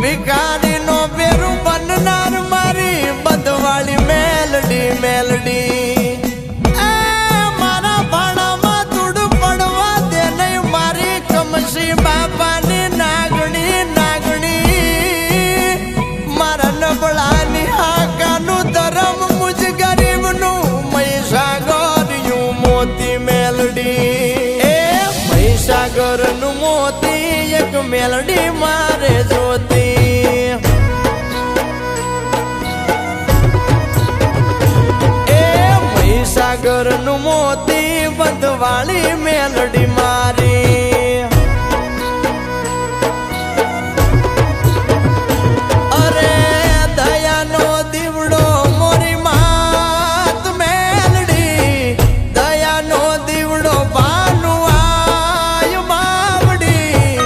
ભિખારી નો બેરું બનનાર મારી બધવાળી મેલડી મેલડી મારા ભાણામાં ધૂળ પડવા દે નહીં મારી કમસી બાપાની નાગણી નાગણી મારા નબળાની હાકાનું ધરમ મુજ ગરીબનું મહીસાગરનું મોતી મેલડી મહીસાગરનું મોતી એક મેલડી મારે જોતી મહીસાગરનું મોતી બધવાળી મેલડી મારી અરે દયાનો દીવડો મોરી માત મેલડી દયાનો દીવડો ભાનુ આય માવડી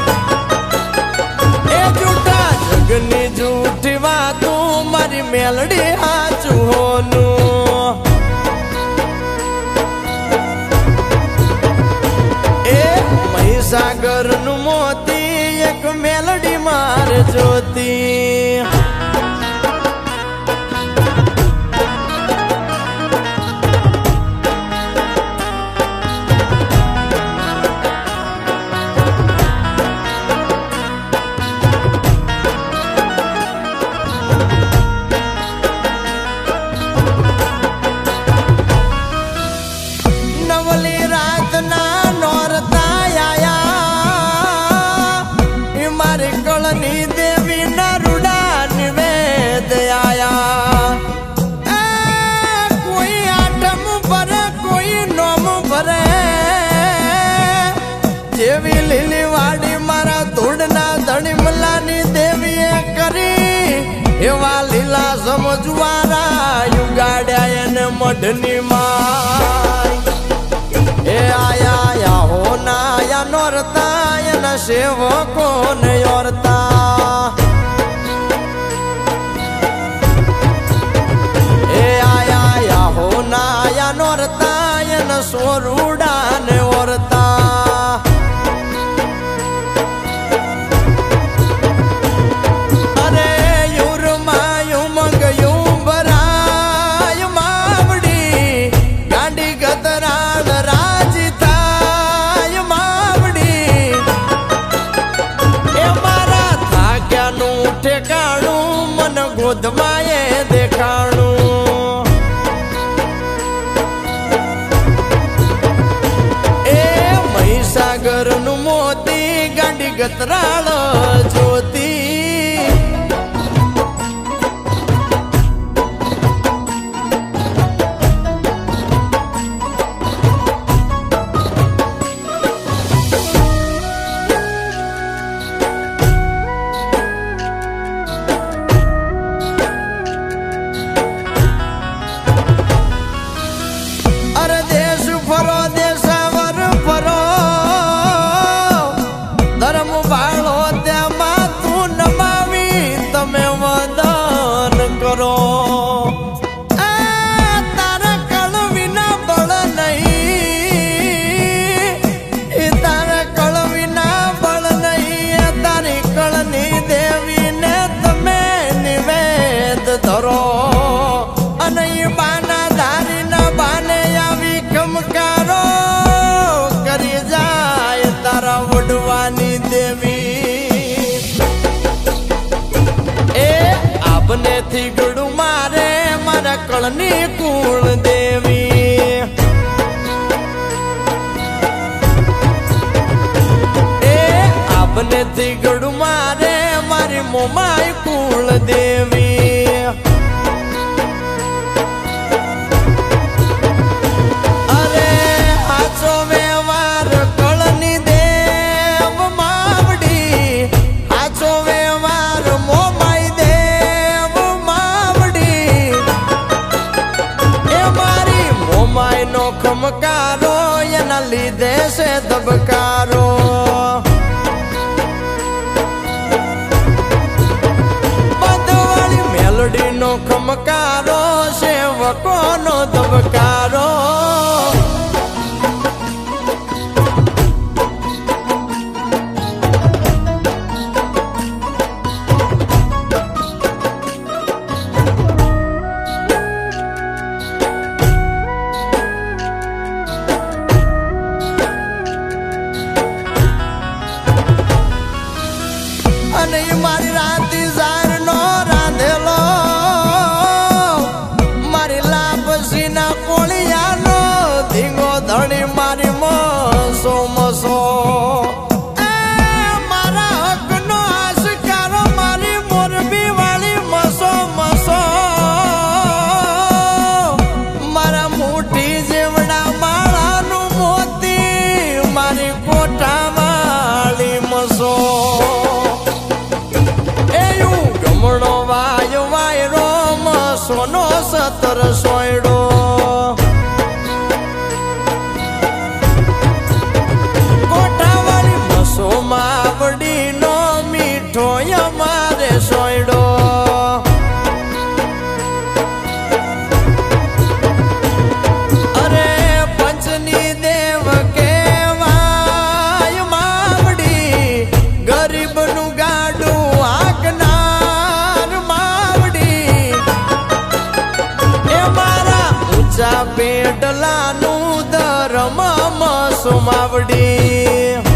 એ જૂઠા જગની જૂઠી વાતું મારી મેલડી હાચું હોનું મહીસાગરનું મોતી એક મેલડી મારે જોતી નવલી રાતના કળની દેવી ના રૂડા નિવેદ આયા કોઈ આટમ ભરે કોઈ નોમ ભરે જેવી લીલી વાડી મારા ધૂળના ધણીમલાની દેવીએ કરી એવા લીલા સમજવારા યુગાડ્યા એને મઢની માય એ આયા હો ના આયા નોરતા એના સેવકો ને ઓરતા એ આયા હો ના આયા નોરતા એના સોરુડા ને ઓરતા અરે યુરમાયું મંગયું ભરાય માવડી ગાંડી ગતરાડ રાજી થાય માવડી એ મારા થાક્યાનું ઠેકાણું મન ગોધમાએ દેખાણું એ મહીસાગરનું મોતી ગાંડી ગતરાળ જોતી થી ગળું મારે મારા કળની કુળ દેવી એ આપને થી ગળું મારે મારી મોમાય કુળ દેવી અરે હાચો વ્યવહાર કળની દેવ માવડી હાચો વ્યવહાર મોમાય નો ખમકારો એના લીધે છે ધબકારો બધવાળી મેલડી નો ખમકારો સેવકો નો ધબકારો સતર સોયડો કોઠાવાળી મસો માવડીનો મીઠો અમારે સોયડો અરે પંચની દેવ કેવાય માવડી ગરીબનું ગાડું આગનાર માવડી એ મારા ઊંચા પેડલાનું ધર્મ મસો માવડી